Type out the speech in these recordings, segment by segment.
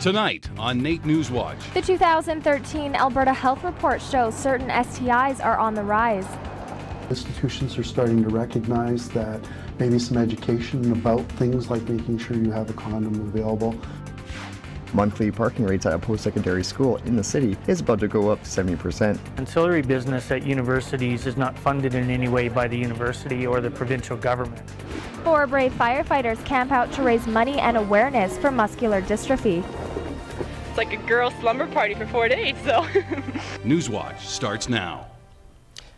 Tonight on NAIT NewsWatch. The 2013 Alberta Health Report shows certain STIs are on the rise. Institutions are starting to recognize that maybe some education about things like making sure you have a condom available. Monthly parking rates at a post-secondary school in the city is about to go up 70%. Ancillary business at universities is not funded in any way by the university or the provincial government. 4 brave firefighters camp out to raise money and awareness for muscular dystrophy. It's like a girl slumber party for 4 days, so. NewsWatch starts now.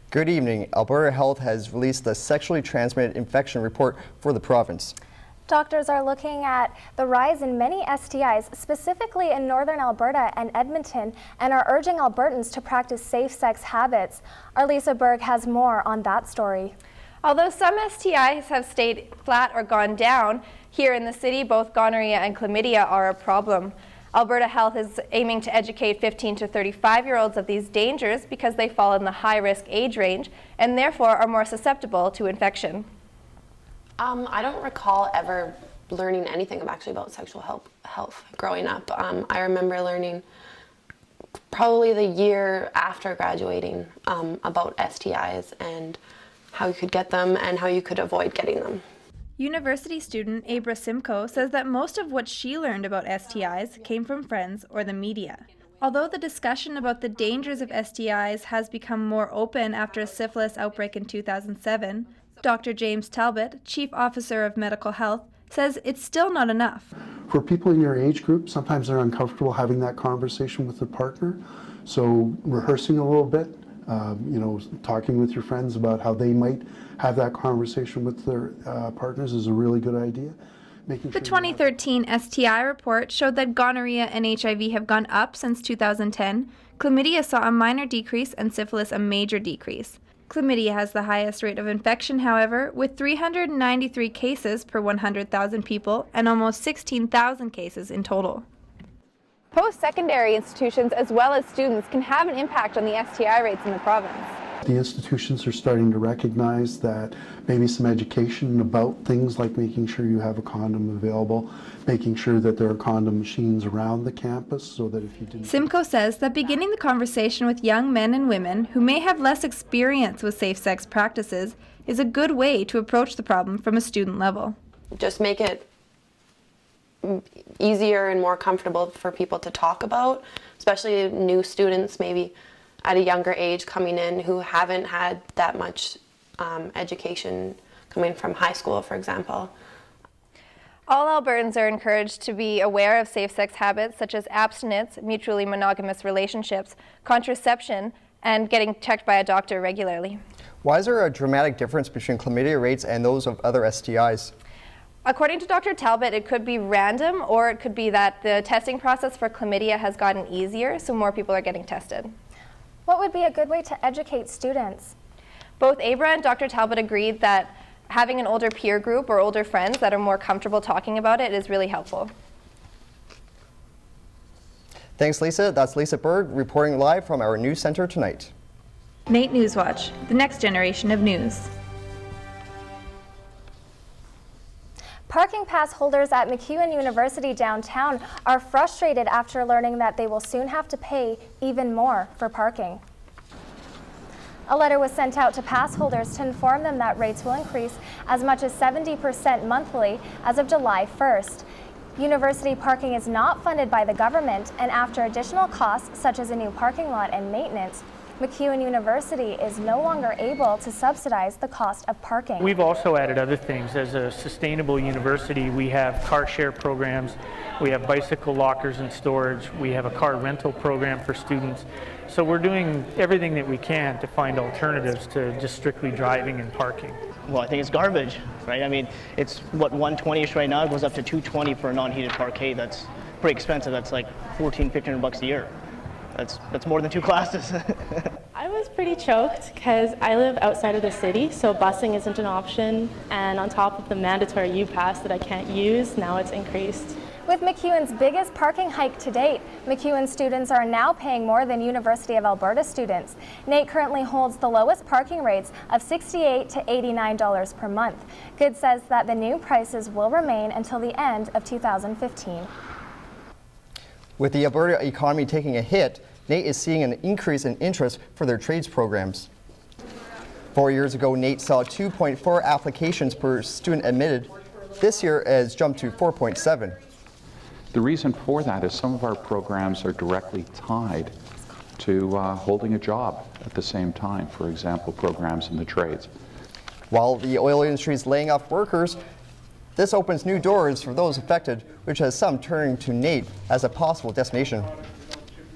Good evening. Alberta Health has released the sexually transmitted infection report for the province. Doctors are looking at the rise in many STIs, specifically in northern Alberta and Edmonton, and are urging Albertans to practice safe sex habits. Our Lisa Berg has more on that story. Although some STIs have stayed flat or gone down, here in the city, both gonorrhea and chlamydia are a problem. Alberta Health is aiming to educate 15 to 35-year-olds of these dangers because they fall in the high-risk age range and therefore are more susceptible to infection. I don't recall ever learning anything about sexual health growing up. I remember learning probably the year after graduating about STIs and how you could get them and how you could avoid getting them. University student Abra Simcoe says that most of what she learned about STIs came from friends or the media. Although the discussion about the dangers of STIs has become more open after a syphilis outbreak in 2007, Dr. James Talbot, Chief Officer of Medical Health, says it's still not enough. For people in your age group, sometimes they're uncomfortable having that conversation with their partner. So rehearsing a little bit, talking with your friends about how they might have that conversation with their partners is a really good idea. The 2013 STI report showed that gonorrhea and HIV have gone up since 2010. Chlamydia saw a minor decrease and syphilis a major decrease. Chlamydia has the highest rate of infection, however, with 393 cases per 100,000 people and almost 16,000 cases in total. Post-secondary institutions as well as students can have an impact on the STI rates in the province. The institutions are starting to recognize that maybe some education about things like making sure you have a condom available, making sure that there are condom machines around the campus so that if you didn't... Simcoe says that beginning the conversation with young men and women who may have less experience with safe sex practices is a good way to approach the problem from a student level. Just make it easier and more comfortable for people to talk about, especially new students maybe at a younger age coming in who haven't had that much education coming from high school, for example. All Albertans are encouraged to be aware of safe sex habits such as abstinence, mutually monogamous relationships, contraception, and getting checked by a doctor regularly. Why is there a dramatic difference between chlamydia rates and those of other STIs? According to Dr. Talbot, it could be random, or it could be that the testing process for chlamydia has gotten easier, so more people are getting tested. What would be a good way to educate students? Both Abra and Dr. Talbot agreed that having an older peer group or older friends that are more comfortable talking about it is really helpful. Thanks, Lisa. That's Lisa Berg reporting live from our news center tonight. NAIT NewsWatch, the next generation of news. Parking pass holders at MacEwan University downtown are frustrated after learning that they will soon have to pay even more for parking. A letter was sent out to pass holders to inform them that rates will increase as much as 70% monthly as of July 1st. University parking is not funded by the government, and after additional costs such as a new parking lot and maintenance, MacEwan University is no longer able to subsidize the cost of parking. We've also added other things. As a sustainable university, we have car share programs, we have bicycle lockers and storage, we have a car rental program for students. So we're doing everything that we can to find alternatives to just strictly driving and parking. Well, I think it's garbage, right? I mean, it's what, $120-ish right now. It goes up to $220 for a non-heated parkade. That's pretty expensive. That's like $1,400-1,500 a year. That's more than 2 classes. I was pretty choked because I live outside of the city, so busing isn't an option, and on top of the mandatory U-Pass that I can't use, now it's increased. With MacEwan's biggest parking hike to date, MacEwan students are now paying more than University of Alberta students. NAIT currently holds the lowest parking rates of $68 to $89 per month. Good says that the new prices will remain until the end of 2015. With the Alberta economy taking a hit, NAIT is seeing an increase in interest for their trades programs. 4 years ago, NAIT saw 2.4 applications per student admitted. This year it has jumped to 4.7. The reason for that is some of our programs are directly tied to holding a job at the same time, for example, programs in the trades. While the oil industry is laying off workers, this opens new doors for those affected, which has some turning to NAIT as a possible destination.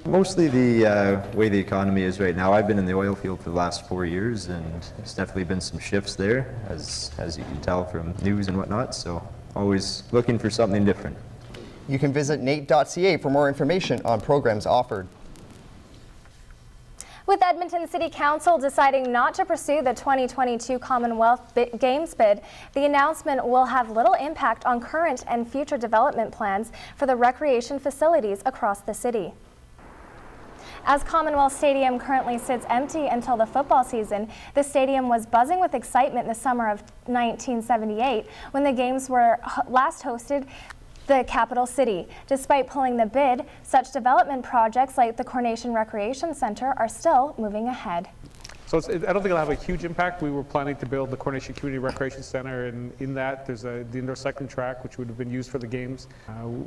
Mostly the way the economy is right now. I've been in the oil field for the last 4 years, and there's definitely been some shifts there, as you can tell from news and whatnot, so always looking for something different. You can visit nait.ca for more information on programs offered. With Edmonton City Council deciding not to pursue the 2022 Commonwealth Games bid, the announcement will have little impact on current and future development plans for the recreation facilities across the city. As Commonwealth Stadium currently sits empty until the football season, the stadium was buzzing with excitement in the summer of 1978 when the games were last hosted the capital city. Despite pulling the bid, such development projects like the Coronation Recreation Centre are still moving ahead. So I don't think it'll have a huge impact. We were planning to build the Coronation Community Recreation Centre, and in that there's the indoor cycling track, which would have been used for the games.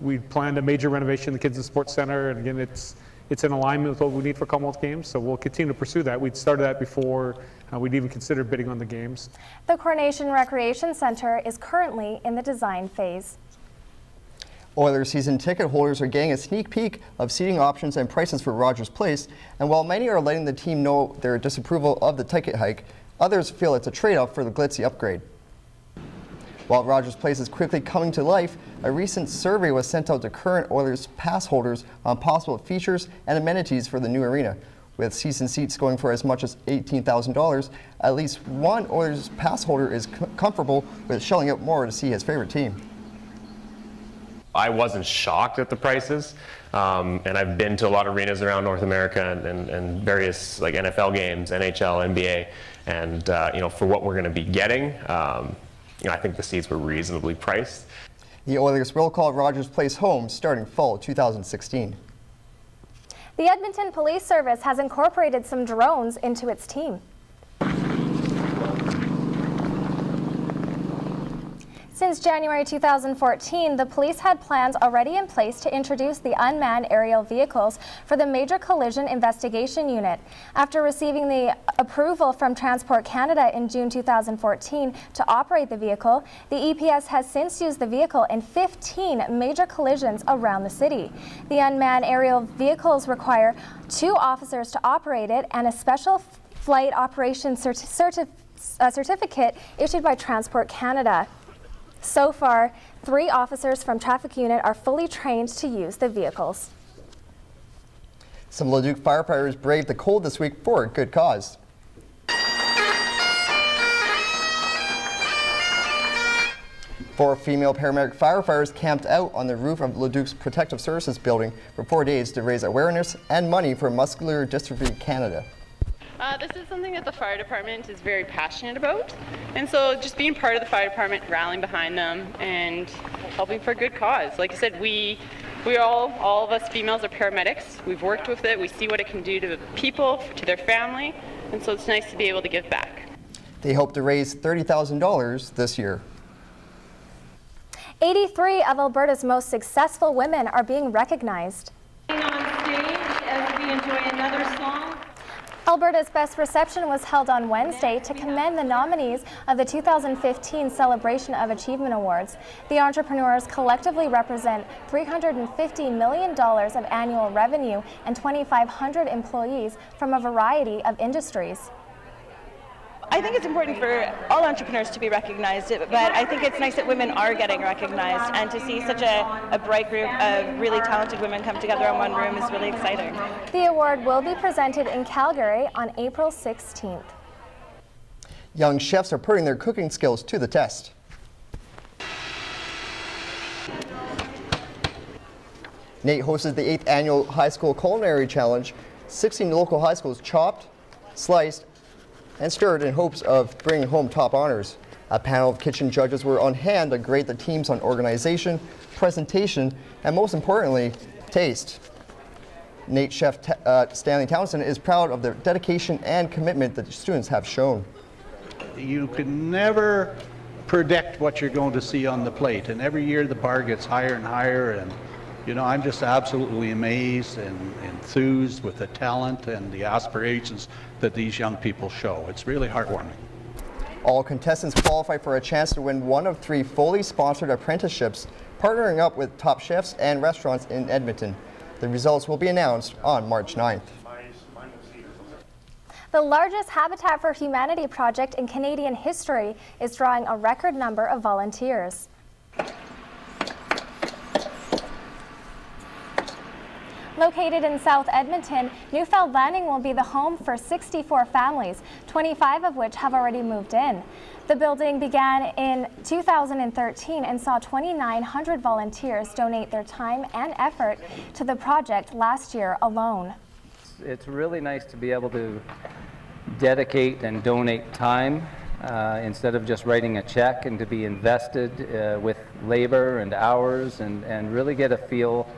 We planned a major renovation of the Kids and Sports Centre, and again, it's in alignment with what we need for Commonwealth Games, so we'll continue to pursue that. We'd started that before we'd even considered bidding on the games. The Coronation Recreation Centre is currently in the design phase. Oilers season ticket holders are getting a sneak peek of seating options and prices for Rogers Place, and while many are letting the team know their disapproval of the ticket hike, others feel it's a trade-off for the glitzy upgrade. While Rogers Place is quickly coming to life, a recent survey was sent out to current Oilers pass holders on possible features and amenities for the new arena. With season seats going for as much as $18,000, at least one Oilers pass holder is comfortable with shelling out more to see his favorite team. I wasn't shocked at the prices, and I've been to a lot of arenas around North America and various like NFL games, NHL, NBA, and for what we're going to be getting, I think the seats were reasonably priced. The Oilers will call Rogers Place home starting fall 2016. The Edmonton Police Service has incorporated some drones into its team. Since January 2014, the police had plans already in place to introduce the unmanned aerial vehicles for the Major Collision Investigation Unit. After receiving the approval from Transport Canada in June 2014 to operate the vehicle, the EPS has since used the vehicle in 15 major collisions around the city. The unmanned aerial vehicles require 2 officers to operate it and a special flight operations certificate issued by Transport Canada. So far, 3 officers from Traffic Unit are fully trained to use the vehicles. Some Leduc firefighters braved the cold this week for a good cause. 4 female paramedic firefighters camped out on the roof of Leduc's Protective Services building for 4 days to raise awareness and money for Muscular Dystrophy Canada. This is something that the fire department is very passionate about, and so just being part of the fire department, rallying behind them, and helping for a good cause. Like I said, we all of us females are paramedics. We've worked with it. We see what it can do to people, to their family, and so it's nice to be able to give back. They hope to raise $30,000 this year. 83 of Alberta's most successful women are being recognized. On stage as we enjoy another song. Alberta's Best Reception was held on Wednesday to commend the nominees of the 2015 Celebration of Achievement Awards. The entrepreneurs collectively represent $350 million of annual revenue and 2,500 employees from a variety of industries. I think it's important for all entrepreneurs to be recognized, but I think it's nice that women are getting recognized, and to see such a bright group of really talented women come together in one room is really exciting. The award will be presented in Calgary on April 16th. Young chefs are putting their cooking skills to the test. NAIT hosted the 8th annual High School Culinary Challenge. 16 local high schools chopped, sliced, and stirred in hopes of bringing home top honors. A panel of kitchen judges were on hand to grade the teams on organization, presentation, and most importantly, taste. NAIT chef Stanley Townsend is proud of the dedication and commitment that the students have shown. You can never predict what you're going to see on the plate, and every year the bar gets higher and higher, and you know, I'm just absolutely amazed and enthused with the talent and the aspirations that these young people show. It's really heartwarming. All contestants qualify for a chance to win one of 3 fully sponsored apprenticeships, partnering up with top chefs and restaurants in Edmonton. The results will be announced on March 9th. The largest Habitat for Humanity project in Canadian history is drawing a record number of volunteers. Located in South Edmonton, Newfound Landing will be the home for 64 families, 25 of which have already moved in. The building began in 2013 and saw 2,900 volunteers donate their time and effort to the project last year alone. It's really nice to be able to dedicate and donate time instead of just writing a check, and to be invested with labor and hours and really get a feel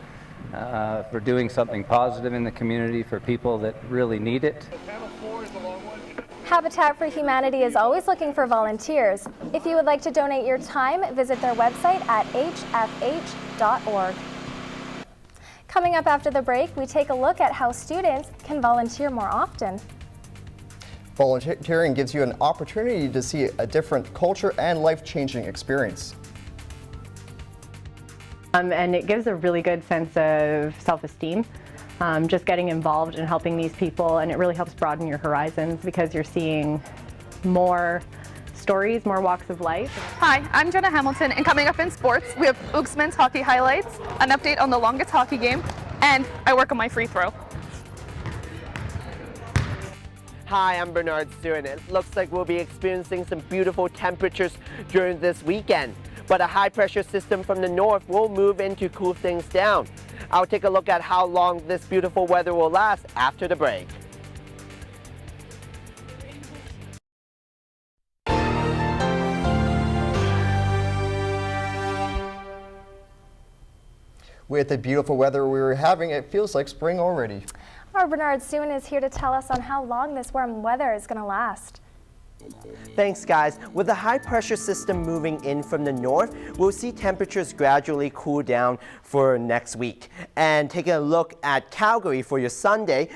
for doing something positive in the community for people that really need it. Habitat for Humanity is always looking for volunteers. If you would like to donate your time, visit their website at hfh.org. Coming up after the break, we take a look at how students can volunteer more often. Volunteering gives you an opportunity to see a different culture and life-changing experience. And it gives a really good sense of self-esteem, just getting involved and helping these people, and it really helps broaden your horizons because you're seeing more stories, more walks of life. Hi, I'm Jenna Hamilton, and coming up in sports, we have Ooks Men's Hockey highlights, an update on the longest hockey game, and I work on my free throw. Hi, I'm Bernard Stewart. It looks like we'll be experiencing some beautiful temperatures during this weekend, but a high pressure system from the north will move in to cool things down. I'll take a look at how long this beautiful weather will last after the break. With the beautiful weather we were having, it feels like spring already. Our Bernard Soon is here to tell us on how long this warm weather is going to last. Thanks, guys. With the high pressure system moving in from the north, we'll see temperatures gradually cool down for next week. And taking a look at Calgary for your Sunday,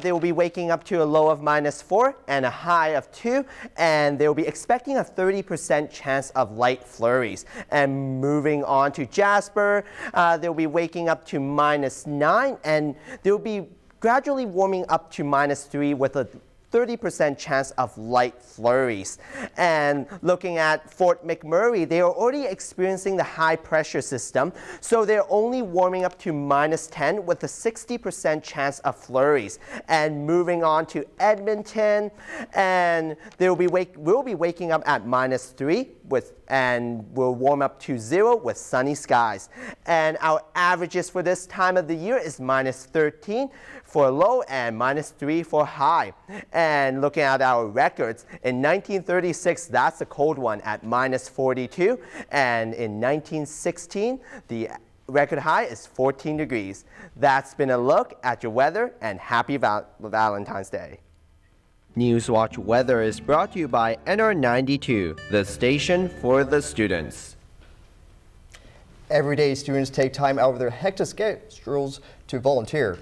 they will be waking up to a low of -4 and a high of 2, and they will be expecting a 30% chance of light flurries. And moving on to Jasper, they'll be waking up to -9, and they'll be gradually warming up to -3 with a 30% chance of light flurries. And looking at Fort McMurray, they are already experiencing the high pressure system, so they're only warming up to -10 with a 60% chance of flurries. And moving on to Edmonton, and we'll be waking up at -3 and we'll warm up to 0 with sunny skies. And our averages for this time of the year is -13 for low and -3 for high. And looking at our records, in 1936, that's a cold one at -42. And in 1916, the record high is 14 degrees. That's been a look at your weather, and happy Valentine's Day. NewsWatch Weather is brought to you by NR92, the station for the students. Every day, students take time out of their hectic schedules to volunteer.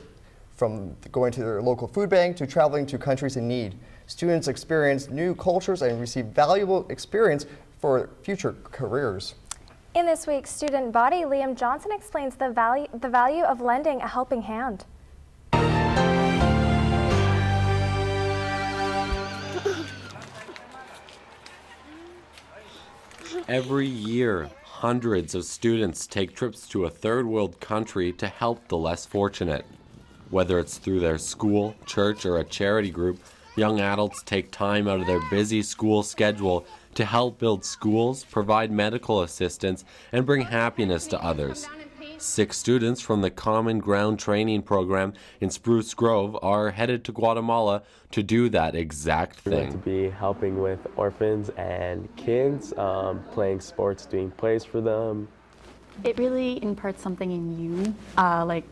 From going to their local food bank to traveling to countries in need, students experience new cultures and receive valuable experience for future careers. In this week's student body, Liam Johnson explains the value of lending a helping hand. Every year, hundreds of students take trips to a third world country to help the less fortunate. Whether it's through their school, church, or a charity group, young adults take time out of their busy school schedule to help build schools, provide medical assistance, and bring happiness to others. 6 students from the Common Ground Training Program in Spruce Grove are headed to Guatemala to do that exact We're going thing. to be helping with orphans and kids, playing sports, doing plays for them. It really imparts something in you, like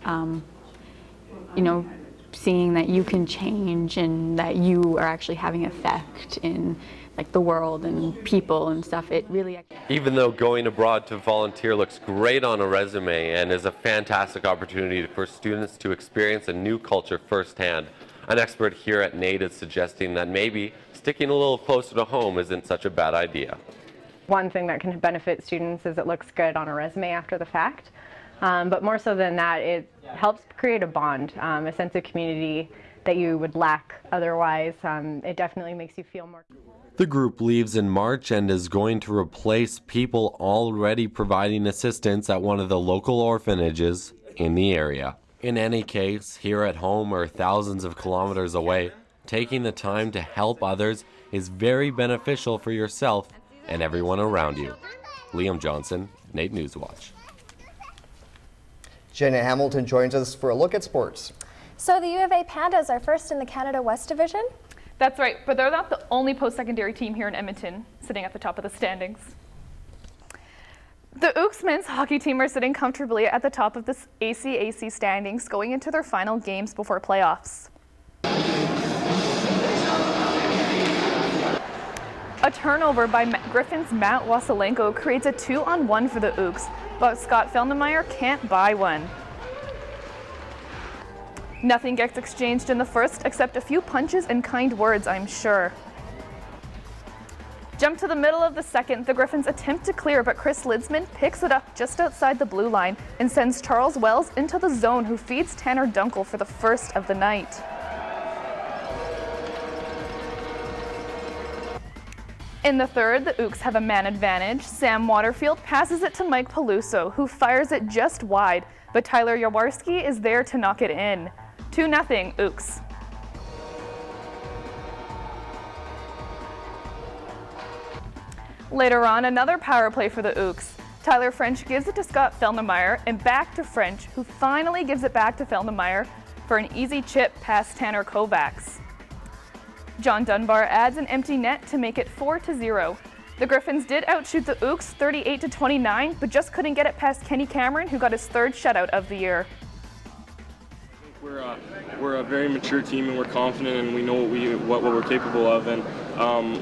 you know, seeing that you can change and that you are actually having effect in like the world and people and stuff. It really. Even though going abroad to volunteer looks great on a resume and is a fantastic opportunity for students to experience a new culture firsthand, an expert here at NAIT is suggesting that maybe sticking a little closer to home isn't such a bad idea. One thing that can benefit students is it looks good on a resume after the fact. But more so than that, it helps create a bond, a sense of community that you would lack otherwise. It definitely makes you feel more. The group leaves in March and is going to replace people already providing assistance at one of the local orphanages in the area. In any case, here at home or thousands of kilometers away, taking the time to help others is very beneficial for yourself and everyone around you. Liam Johnson, NAIT NewsWatch. Jenna Hamilton joins us for a look at sports. So the U of A Pandas are first in the Canada West Division? That's right, but they're not the only post-secondary team here in Edmonton sitting at the top of the standings. The Ooks men's hockey team are sitting comfortably at the top of the ACAC standings going into their final games before playoffs. A turnover by Griffin's Matt Wasylenko creates a 2-on-1 for the Ooks, but Scott Felnemeyer can't buy one. Nothing gets exchanged in the first except a few punches and kind words, I'm sure. Jump to the middle of the second, the Griffins attempt to clear, but Chris Lidsman picks it up just outside the blue line and sends Charles Wells into the zone, who feeds Tanner Dunkel for the first of the night. In the third, the Ooks have a man advantage. Sam Waterfield passes it to Mike Peluso, who fires it just wide, but Tyler Jaworski is there to knock it in. 2-0 Ooks. Later on, another power play for the Ooks. Tyler French gives it to Scott Felnemeyer and back to French, who finally gives it back to Felnemeyer for an easy chip past Tanner Kovacs. John Dunbar adds an empty net to make it 4-0. The Griffins did outshoot the Ooks 38-29, but just couldn't get it past Kenny Cameron, who got his third shutout of the year. We're a very mature team, and we're confident, and we know what we're capable of. And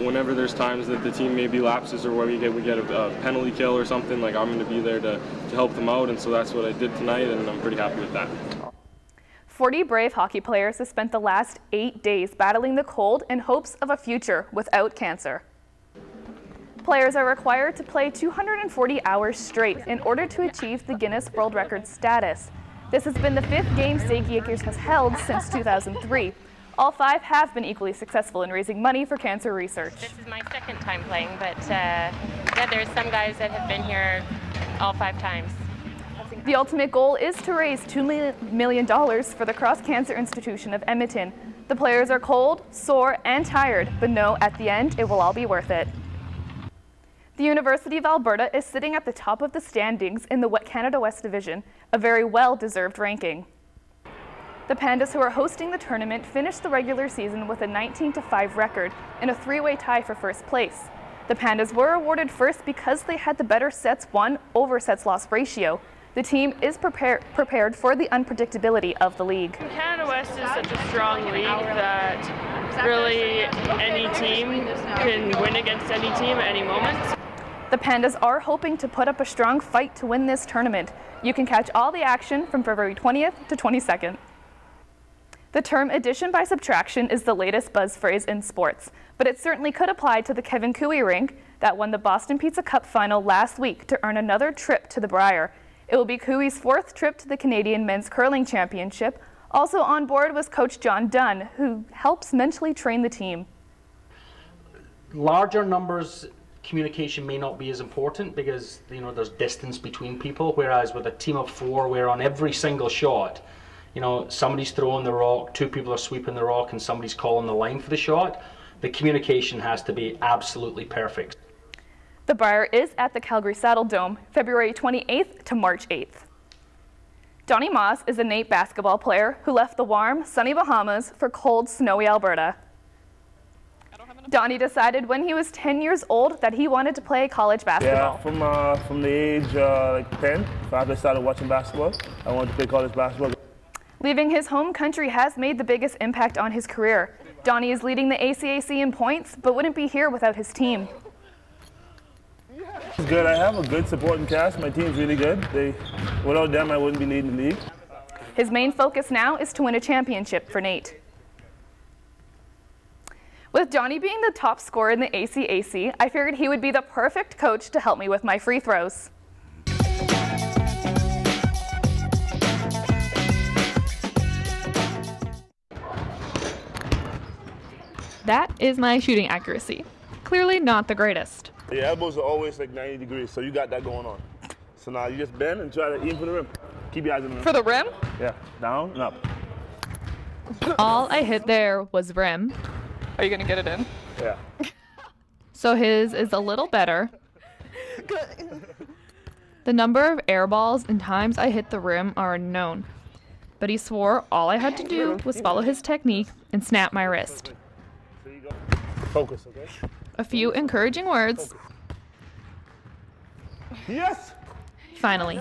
whenever there's times that the team maybe lapses or where we get a penalty kill or something, like, I'm going to be there to help them out. And so that's what I did tonight, and I'm pretty happy with that. 40 brave hockey players have spent the last 8 days battling the cold in hopes of a future without cancer. Players are required to play 240 hours straight in order to achieve the Guinness World Record status. This has been the 5th game Staykeakers has held since 2003. All 5 have been equally successful in raising money for cancer research. This is my second time playing, but yeah, there's some guys that have been here all 5 times. The ultimate goal is to raise $2 million for the Cross Cancer Institution of Edmonton. The players are cold, sore, and tired, but know at the end it will all be worth it. The University of Alberta is sitting at the top of the standings in the Canada West Division, a very well-deserved ranking. The Pandas, who are hosting the tournament, finished the regular season with a 19-5 record and a 3-way tie for first place. The Pandas were awarded first because they had the better sets won over sets lost ratio. The team is prepared for the unpredictability of the league. Canada West is such a strong league that really any team can win against any team at any moment. The Pandas are hoping to put up a strong fight to win this tournament. You can catch all the action from February 20th to 22nd. The term addition by subtraction is the latest buzz phrase in sports, but it certainly could apply to the Kevin Cooey rink that won the Boston Pizza Cup final last week to earn another trip to the Brier. It will be Cooey's 4th trip to the Canadian Men's Curling Championship. Also on board was Coach John Dunn, who helps mentally train the team. Larger numbers, communication may not be as important because there's distance between people, whereas with a team of 4, where on every single shot, somebody's throwing the rock, 2 people are sweeping the rock, and somebody's calling the line for the shot, the communication has to be absolutely perfect. The Brier is at the Calgary Saddle Dome, February 28th to March 8th. Donnie Moss is a NAIT basketball player who left the warm, sunny Bahamas for cold, snowy Alberta. Donnie decided when he was 10 years old that he wanted to play college basketball. Yeah, from the age like 10, after I started watching basketball, I wanted to play college basketball. Leaving his home country has made the biggest impact on his career. Donnie is leading the ACAC in points, but wouldn't be here without his team. It's good. I have a good supporting cast. My team's really good. Without them, I wouldn't be leading the league. His main focus now is to win a championship for NAIT. With Donnie being the top scorer in the ACAC, I figured he would be the perfect coach to help me with my free throws. That is my shooting accuracy. Clearly not the greatest. Your elbows are always like 90 degrees, so you got that going on. So now you just bend and try to aim for the rim. Keep your eyes on the rim. For the rim? Yeah, down and up. All I hit there was rim. Are you gonna get it in? Yeah. So his is a little better. The number of air balls and times I hit the rim are unknown. But he swore all I had to do was follow his technique and snap my wrist. So you go. Focus, okay? A few encouraging words. Yes! Finally.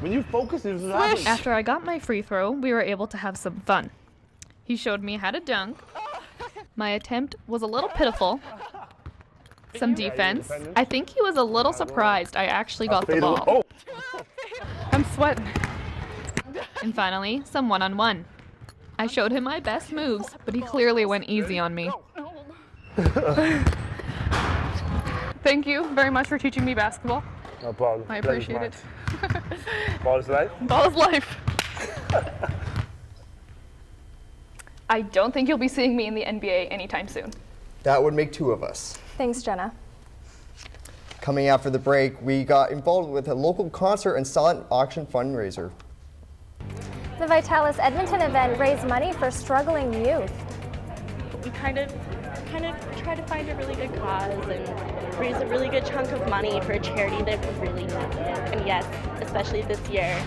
When you focus, it happens. After I got my free throw, we were able to have some fun. He showed me how to dunk. My attempt was a little pitiful. Some defense. I think he was a little surprised I actually got the ball. I'm sweating. And finally, some one-on-one. I showed him my best moves, but he clearly went easy on me. Thank you very much for teaching me basketball. No problem. I appreciate it. Ball is life? Ball is life. I don't think you'll be seeing me in the NBA anytime soon. That would make two of us. Thanks, Jenna. Coming after the break, we got involved with a local concert and silent auction fundraiser. The Vitalis Edmonton event raised money for struggling youth. We kind of try to find a really good cause and raise a really good chunk of money for a charity that really needs it. And yes, especially this year.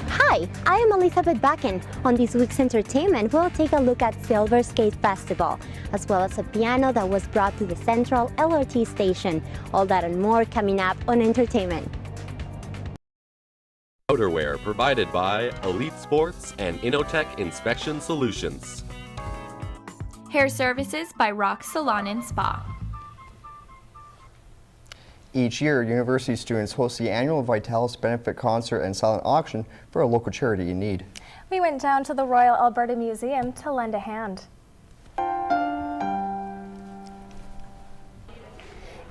Hi, I am Elizabeth Bakken. On this week's entertainment, we'll take a look at Silver Skate Festival, as well as a piano that was brought to the Central LRT station. All that and more coming up on entertainment. Outerwear provided by Elite Sports and Innotech Inspection Solutions. Hair services by Rock Salon and Spa. Each year, university students host the annual Vitalis Benefit Concert and Silent Auction for a local charity in need. We went down to the Royal Alberta Museum to lend a hand.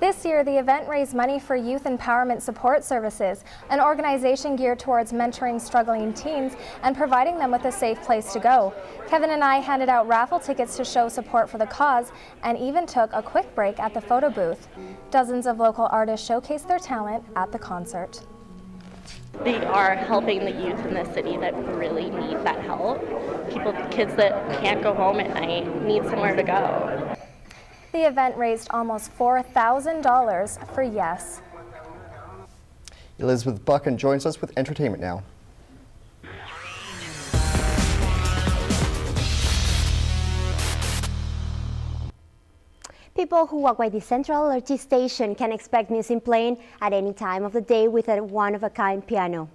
This year, the event raised money for Youth Empowerment Support Services, an organization geared towards mentoring struggling teens and providing them with a safe place to go. Kevin and I handed out raffle tickets to show support for the cause and even took a quick break at the photo booth. Dozens of local artists showcased their talent at the concert. They are helping the youth in the city that really need that help. Kids that can't go home at night need somewhere to go. The event raised almost $4,000 for Yes. Elizabeth Buchan joins us with entertainment now. People who walk by the Central LRT station can expect music playing at any time of the day with a one-of-a-kind piano.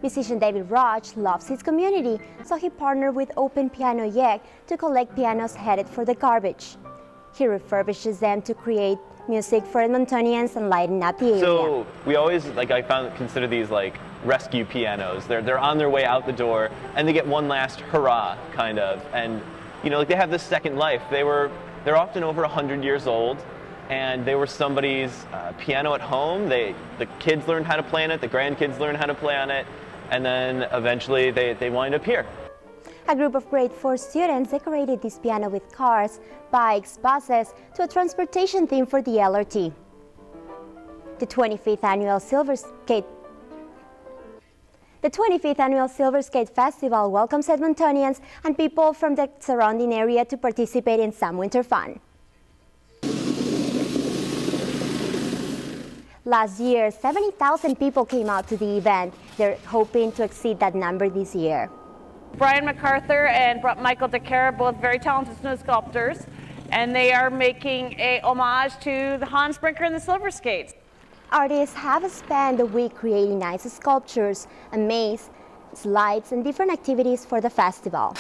Musician David Roach loves his community, so he partnered with Open Piano Yek to collect pianos headed for the garbage. He refurbishes them to create music for Edmontonians and lighten up the area. So we always, consider these like rescue pianos. They're on their way out the door, and they get one last hurrah, kind of. And they have this second life. They're often over 100 years old, and they were somebody's piano at home. The kids learned how to play on it. The grandkids learned how to play on it. And then eventually they wind up here. A group of grade 4 students decorated this piano with cars, bikes, buses to a transportation theme for the LRT. The 25th annual Silver Skate Festival welcomes Edmontonians and people from the surrounding area to participate in some winter fun. Last year, 70,000 people came out to the event. They're hoping to exceed that number this year. Brian MacArthur and Michael DeCara, both very talented snow sculptors, and they are making a homage to the Hans Brinker and the Silver Skates. Artists have spent the week creating ice sculptures, a maze, slides, and different activities for the festival.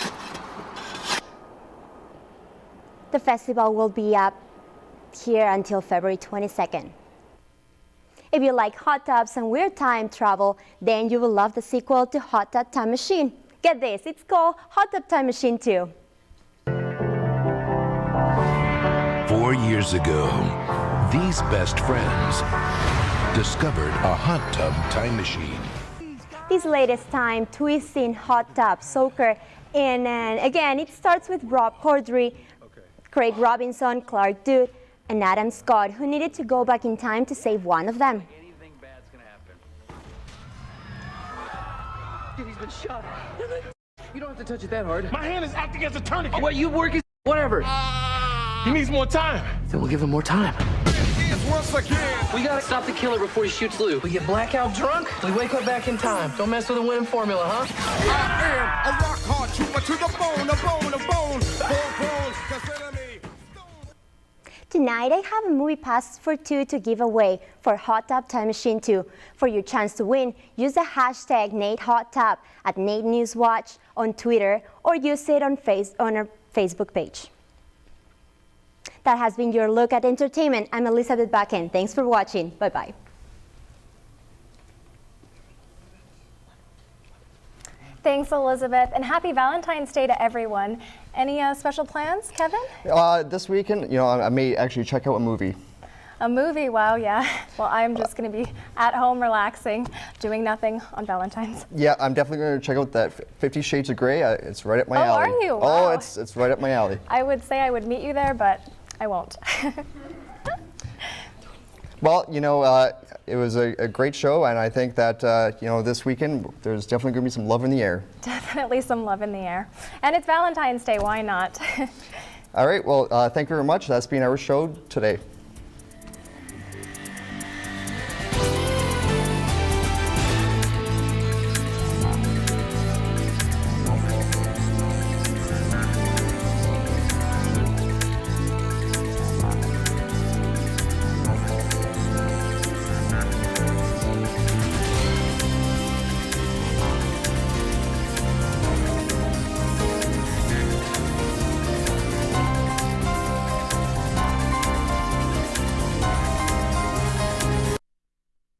The festival will be up here until February 22nd. If you like hot tubs and weird time travel, then you will love the sequel to Hot Tub Time Machine. Get this, it's called Hot Tub Time Machine 2. 4 years ago, these best friends discovered a hot tub time machine. This latest time twisting hot tub soaker in, and again, it starts with Rob Corddry, Craig Robinson, Clark Dude, and Adam Scott, who needed to go back in time to save one of them. Anything bad's gonna happen. Dude, he's been shot. You don't have to touch it that hard. My hand is acting as a tourniquet. What, you work is whatever. He needs more time. Then we'll give him more time. Once again. We gotta stop the killer before he shoots Lou. We get blackout drunk, we wake up back in time. Don't mess with the winning formula, huh? I am a rock hard trooper to the bone, a bone, a bone. 4 bones, consider me. Tonight, I have a movie pass for 2 to give away for Hot Tub Time Machine 2. For your chance to win, use the hashtag NAITHotTub at NAIT NewsWatch on Twitter or use it on our Facebook page. That has been your look at entertainment. I'm Elizabeth Bakken. Thanks for watching. Bye-bye. Thanks, Elizabeth, and happy Valentine's Day to everyone. Any special plans, Kevin? This weekend, I may actually check out a movie. A movie, wow, yeah. Well, I'm just going to be at home relaxing, doing nothing on Valentine's. Yeah, I'm definitely going to check out that 50 Shades of Grey. It's right up my alley. Oh, are you? Wow. Oh, it's right up my alley. I would say I would meet you there, but I won't. Well, it was a great show, and I think that, this weekend, there's definitely going to be some love in the air. Definitely some love in the air. And it's Valentine's Day, why not? All right, well, thank you very much. That's been our show today.